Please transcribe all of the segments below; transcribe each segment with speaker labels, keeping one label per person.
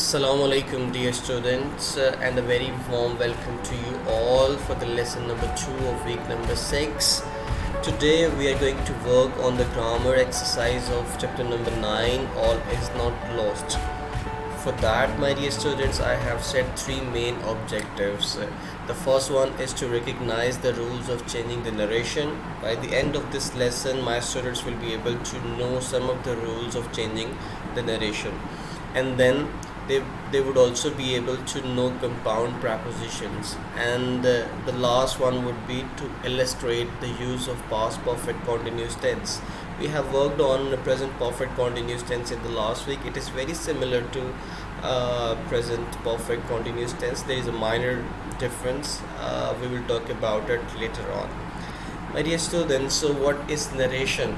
Speaker 1: Assalamu alaikum, dear students, and a very warm welcome to you all for the lesson number 2 of week number 6. Today, we are going to work on the grammar exercise of chapter number 9, All is Not Lost. For that, my dear students, I have set three main objectives. The first one is to recognize the rules of changing the narration. By the end of this lesson, my students will be able to know some of the rules of changing the narration, and then they would also be able to know compound prepositions, and the last one would be to illustrate the use of past perfect continuous tense. We have worked on present perfect continuous tense in the last week. It is very similar to present perfect continuous tense. There is a minor difference. We will talk about it later on. My dear students, so what is narration?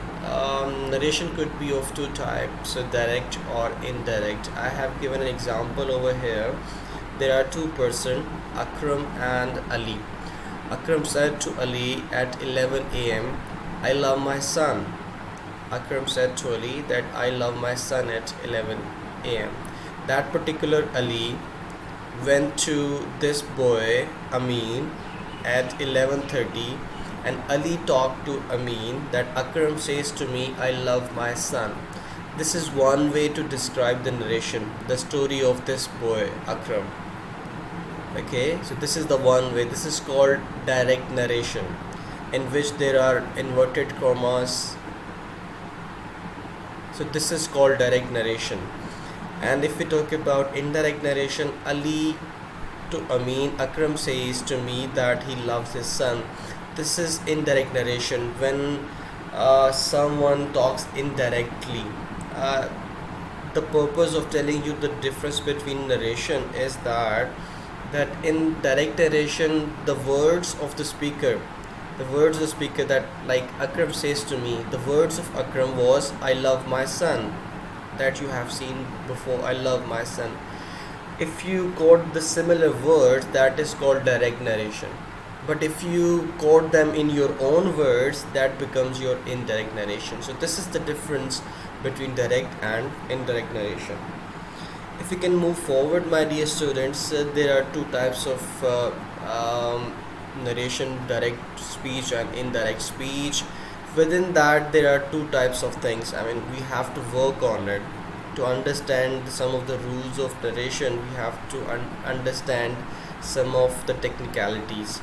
Speaker 1: Narration could be of two types, so direct or indirect. I have given an example over here. There are two persons, Akram and Ali. Akram said to Ali at 11 a.m., I love my son. Akram said to Ali that I love my son at 11 a.m. That particular Ali went to this boy, Amin, at 11:30, and Ali talked to Amin that Akram says to me, I love my son. This is one way to describe the narration, the story of this boy, Akram. Okay, so this is the one way. This is called direct narration, in which there are inverted commas. So this is called direct narration. And if we talk about indirect narration, Ali to Amin, Akram says to me that he loves his son. This is indirect narration when someone talks indirectly. The purpose of telling you the difference between narration is that in direct narration, the words of the speaker, that, like Akram says to me, the words of Akram was, I love my son, that you have seen before, I love my son. If you quote the similar words, that is called direct narration. But if you quote them in your own words, that becomes your indirect narration. So this is the difference between direct and indirect narration. If we can move forward, my dear students, there are two types of narration, direct speech and indirect speech. Within that, there are two types of things. I mean, we have to work on it. To understand some of the rules of narration, we have to understand some of the technicalities.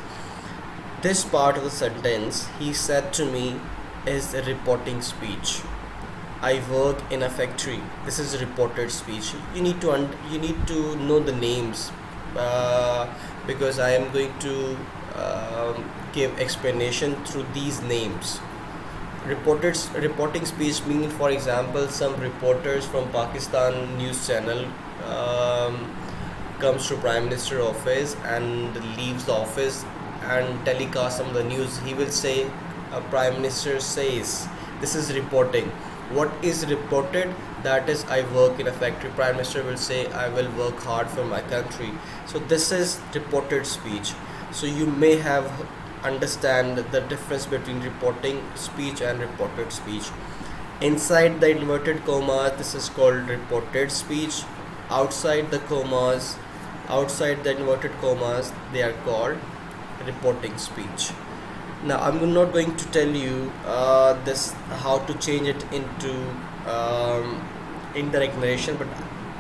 Speaker 1: This part of the sentence, he said to me, is a reporting speech. I work in a factory. This is a reported speech. You need to know the names, because I am going to give explanation through these names. Reporting speech means, for example, some reporters from Pakistan news channel comes to Prime Minister office and leaves the office and telecast some of the news. He will say, Prime Minister says. This is reporting. What is reported? That is, I work in a factory. Prime Minister will say, I will work hard for my country. So this is reported speech. So you may have understand the difference between reporting speech and reported speech. Inside the inverted commas, this is called reported speech. Outside the commas, outside the inverted commas, they are called reporting speech. Now I'm not going to tell you this how to change it into indirect narration, but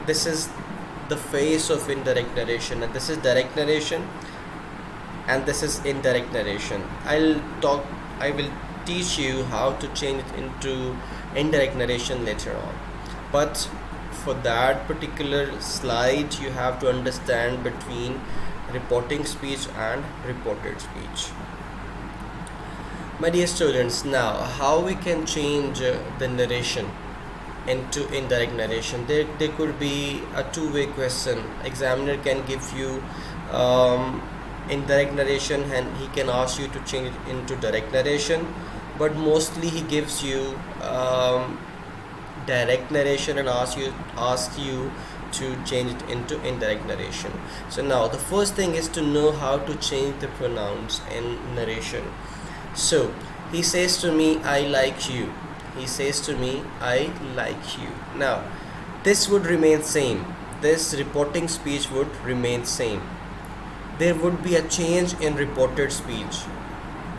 Speaker 1: this is the face of indirect narration, and this is direct narration, and this is indirect narration. I will teach you how to change it into indirect narration later on. But for that particular slide, you have to understand between reporting speech and reported speech. My dear students, now how we can change the narration into indirect narration? There could be a two-way question. Examiner can give you indirect narration and he can ask you to change it into direct narration, but mostly he gives you direct narration and asks you to change it into indirect narration. So now the first thing is to know how to change the pronouns in narration. So he says to me, I like you. He says to me, I like you. Now this would remain same. this reporting speech would remain same. There would be a change in reported speech.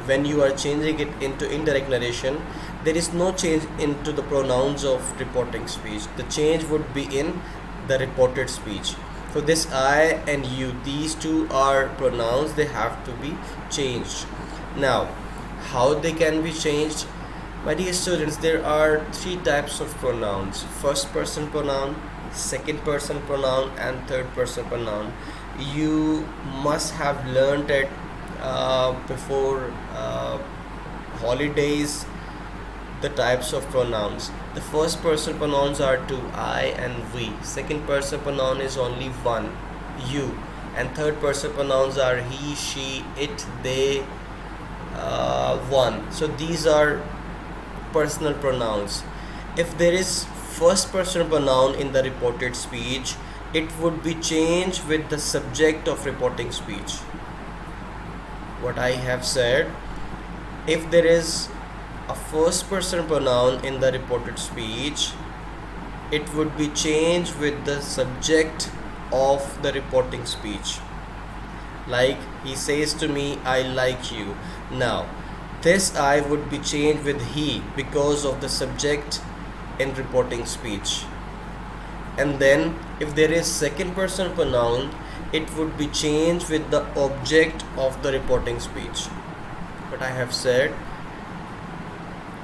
Speaker 1: When you are changing it into indirect narration, there is no change into the pronouns of reporting speech. The change would be in the reported speech. So this I and you, these two are pronouns, they have to be changed. Now, how they can be changed? My dear students, there are three types of pronouns: first person pronoun, second person pronoun, and third person pronoun. You must have learned it before holidays, the types of pronouns. The first person pronouns are to I and we. Second person pronoun is only one, you. And third person pronouns are he, she, it, they, one. So these are personal pronouns. If there is first person pronoun in the reported speech, it would be changed with the subject of reporting speech. What I have said, if there is a first person pronoun in the reported speech, it would be changed with the subject of the reporting speech. Like he says to me, I like you. Now this I would be changed with he because of the subject in reporting speech. And then if there is second person pronoun, it would be changed with the object of the reporting speech. What I have said,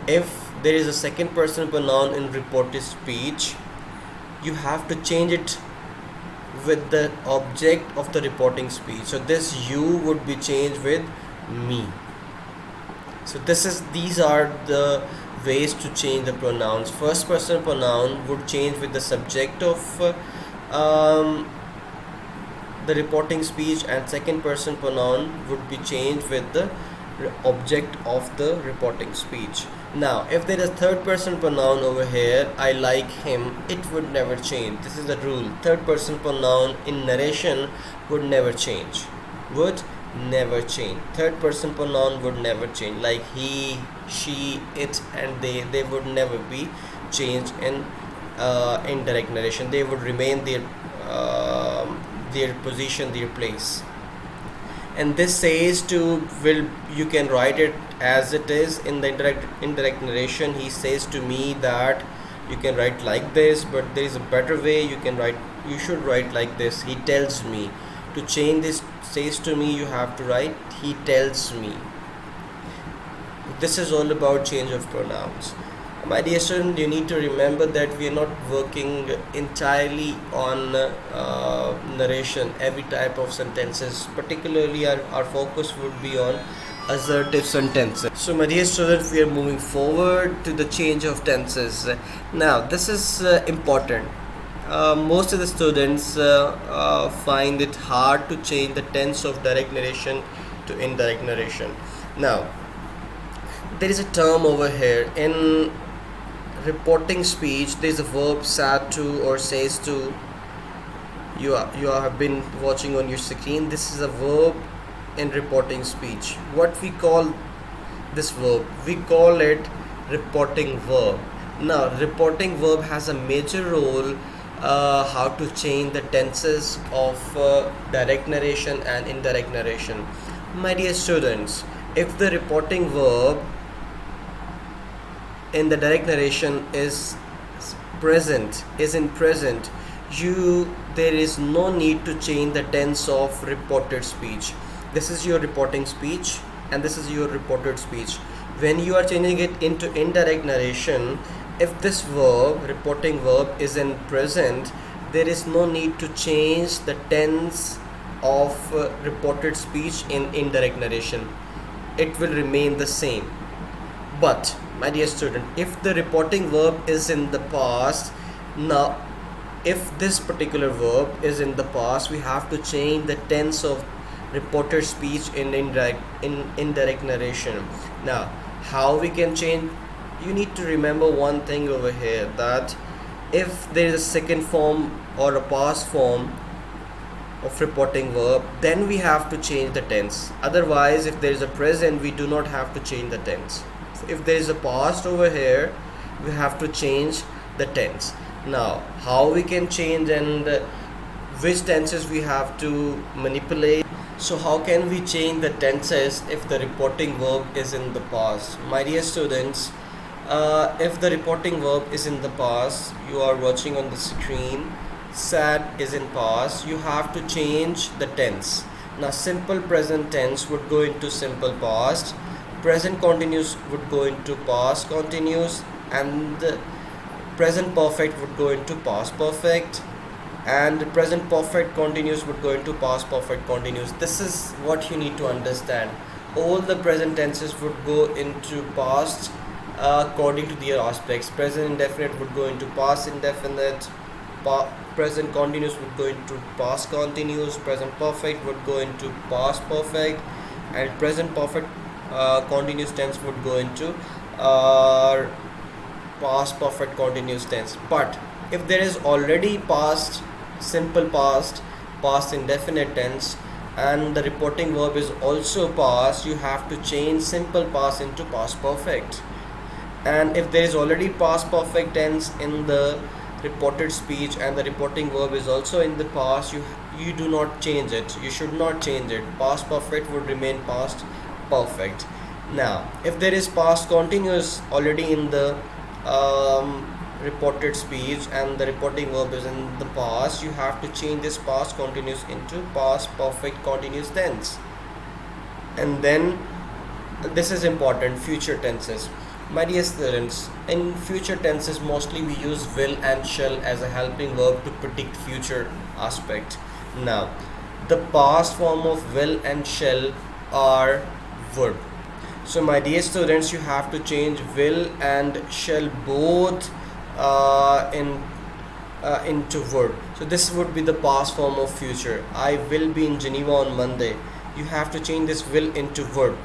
Speaker 1: if there is a second person pronoun in reported speech, you have to change it with the object of the reporting speech. So this you would be changed with me. So these are the ways to change the pronouns. First person pronoun would change with the subject of the reporting speech, and second person pronoun would be changed with the object of the reporting speech. Now if there is third person pronoun over here, I like him, it would never change. This is the rule. Third person pronoun in narration would never change. Would never change. Third person pronoun would never change. Like he, she, it, and they would never be changed in indirect narration. They would remain their position, their place. And this says to will, you can write it as it is in the indirect narration. He says to me that you can write like this, but there is a better way. You should write like this. He tells me. To change this says to me, you have to write he tells me. This is all about change of pronouns. My dear student, you need to remember that we are not working entirely on narration, every type of sentences. Particularly our focus would be on assertive sentences. So my dear students, we are moving forward to the change of tenses. Now this is important. Most of the students find it hard to change the tense of direct narration to indirect narration. Now there is a term over here in reporting speech. There is a verb said to or says to. You have been watching on your screen. This is a verb in reporting speech. What we call this verb? We call it reporting verb. Now reporting verb has a major role how to change the tenses of direct narration and indirect narration. My dear students, if the reporting verb in the direct narration is in present, there is no need to change the tense of reported speech. This is your reporting speech and this is your reported speech. When you are changing it into indirect narration, if this verb, reporting verb, is in present, there is no need to change the tense of reported speech in indirect narration. It will remain the same. But my dear student, if the reporting verb is in the past, now if this particular verb is in the past, we have to change the tense of reported speech in indirect narration. Now how we can change? You need to remember one thing over here, that if there is a second form or a past form of reporting verb, then we have to change the tense. Otherwise, if there is a present, we do not have to change the tense. If there is a past over here, we have to change the tense. Now how we can change and which tenses we have to manipulate. So how can we change the tenses if the reporting verb is in the past? My dear students, if the reporting verb is in the past, you are watching on the screen, sat is in past, you have to change the tense. Now simple present tense would go into simple past, present continuous would go into past continuous, and present perfect would go into past perfect, and present perfect continuous would go into past perfect continuous. This is what you need to understand. All the present tenses would go into past according to their aspects. Present indefinite would go into past indefinite, present continuous would go into past continuous, present perfect would go into past perfect, and present perfect continuous tense would go into past perfect continuous tense. But if there is already past simple past, past indefinite tense, and the reporting verb is also past, you have to change simple past into past perfect. And if there is already past perfect tense in the reported speech and the reporting verb is also in the past, you do not change it. You should not change it. Past perfect would remain past perfect. Now if there is past continuous already in the reported speech and the reporting verb is in the past, you have to change this past continuous into past perfect continuous tense. And then this is important, future tenses. My dear students, in future tenses mostly we use will and shall as a helping verb to predict future aspect. Now the past form of will and shall are verb. So my dear students, you have to change will and shall both into verb. So this would be the past form of future. I will be in Geneva on Monday. You have to change this will into verb.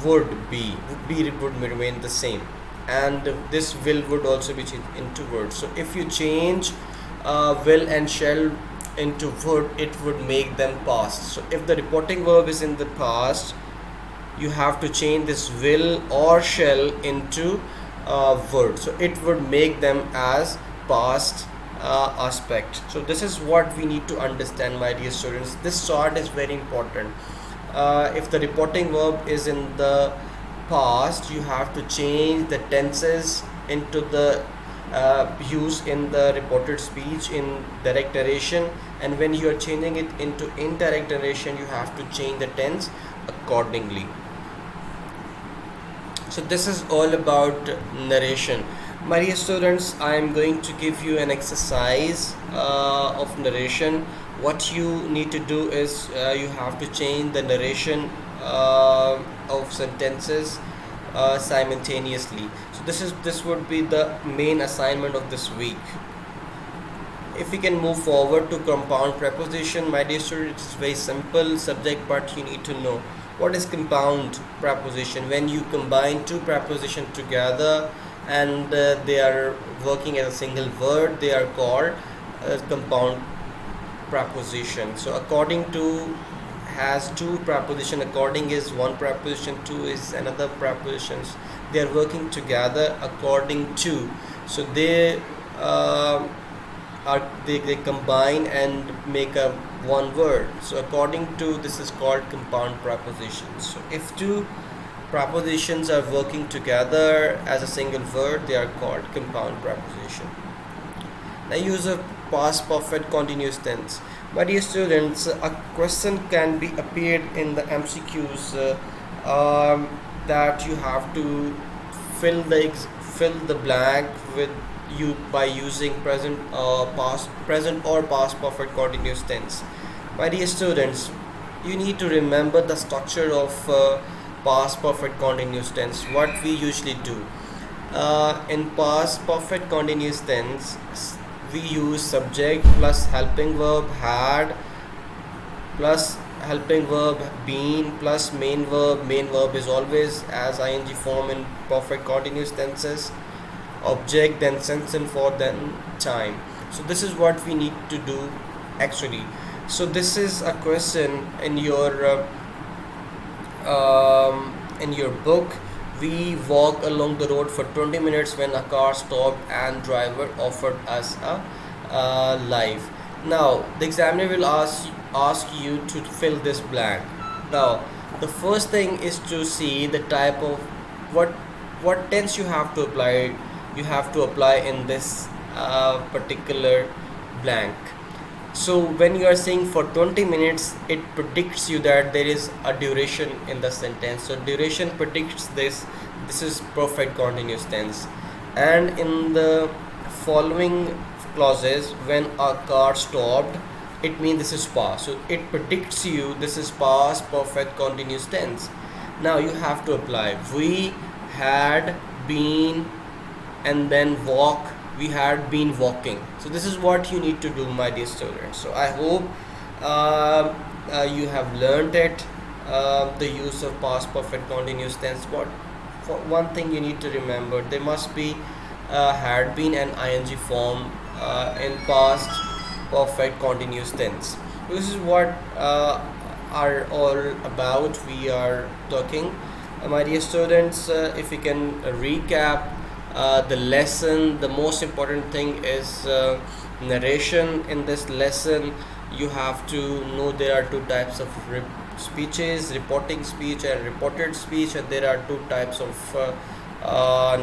Speaker 1: Would be would remain the same, and this will would also be changed into verb. So if you change will and shall into verb, it would make them past. So if the reporting verb is in the past, you have to change this will or shall into verb, so it would make them as past aspect. So this is what we need to understand, my dear students. This chart is very important. If the reporting verb is in the past, you have to change the tenses into the use in the reported speech in direct narration, and when you are changing it into indirect narration, you have to change the tense accordingly. So this is all about narration. My dear students, I am going to give you an exercise of narration. What you need to do is you have to change the narration of sentences simultaneously. So this would be the main assignment of this week. If we can move forward to compound preposition, my dear students, it's very simple subject, but you need to know what is compound preposition. When you combine two prepositions together and they are working as a single word, they are called compound preposition. So according to has two preposition, according is one preposition, to is another prepositions. They are working together according to. So they they combine and make a one word. So according to, this is called compound prepositions. So if two prepositions are working together as a single word, they are called compound preposition. Now use of past perfect continuous tense. My dear students, a question can be appeared in the MCQs that you have to fill the blank with you by using present or past perfect continuous tense. My dear students, you need to remember the structure of past perfect continuous tense. What we usually do in past perfect continuous tense, we use subject plus helping verb had plus helping verb been plus main verb. Main verb is always as ing form in perfect continuous tenses. Object, then sense and for, then time. So this is what we need to do actually. So this is a question in your book. We walked along the road for 20 minutes when a car stopped and driver offered us a life. Now the examiner will ask you to fill this blank. Now the first thing is to see the type of what tense you have to apply. You have to apply in this particular blank. So when you are saying for 20 minutes, it predicts you that there is a duration in the sentence. So duration predicts this. This is perfect continuous tense. And in the following clauses, when a car stopped, it means this is past. So it predicts you this is past perfect continuous tense. Now you have to apply. We had been, and then walk, we had been walking. So this is what you need to do, my dear students. So I hope you have learned it, the use of past perfect continuous tense. What for one thing you need to remember, there must be had been and ing form in past perfect continuous tense. This is what are all about we are talking. My dear students, if we can recap the lesson, the most important thing is narration. In this lesson, you have to know there are two types of speeches: reporting speech and reported speech, and there are two types of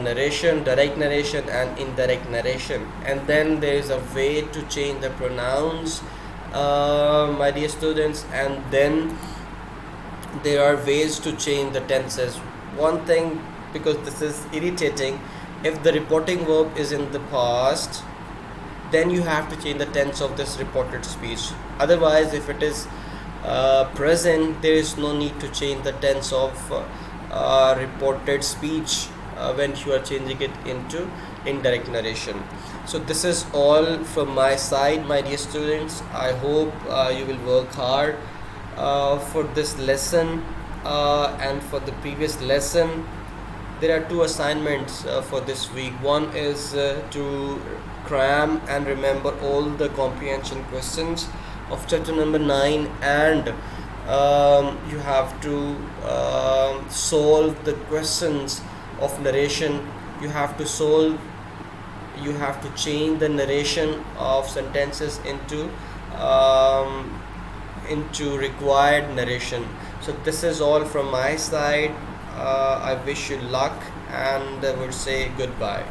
Speaker 1: narration: direct narration and indirect narration. And then there is a way to change the pronouns, my dear students, and then there are ways to change the tenses. One thing, because this is irritating, if the reporting verb is in the past, then you have to change the tense of this reported speech. Otherwise, if it is present, there is no need to change the tense of reported speech when you are changing it into indirect narration. So this is all from my side, my dear students. I hope you will work hard for this lesson and for the previous lesson. There are two assignments for this week. One is to cram and remember all the comprehension questions of chapter number 9, and you have to solve the questions of narration. You have to solve, you have to change the narration of sentences into required narration. So this is all from my side. I wish you luck and would say goodbye.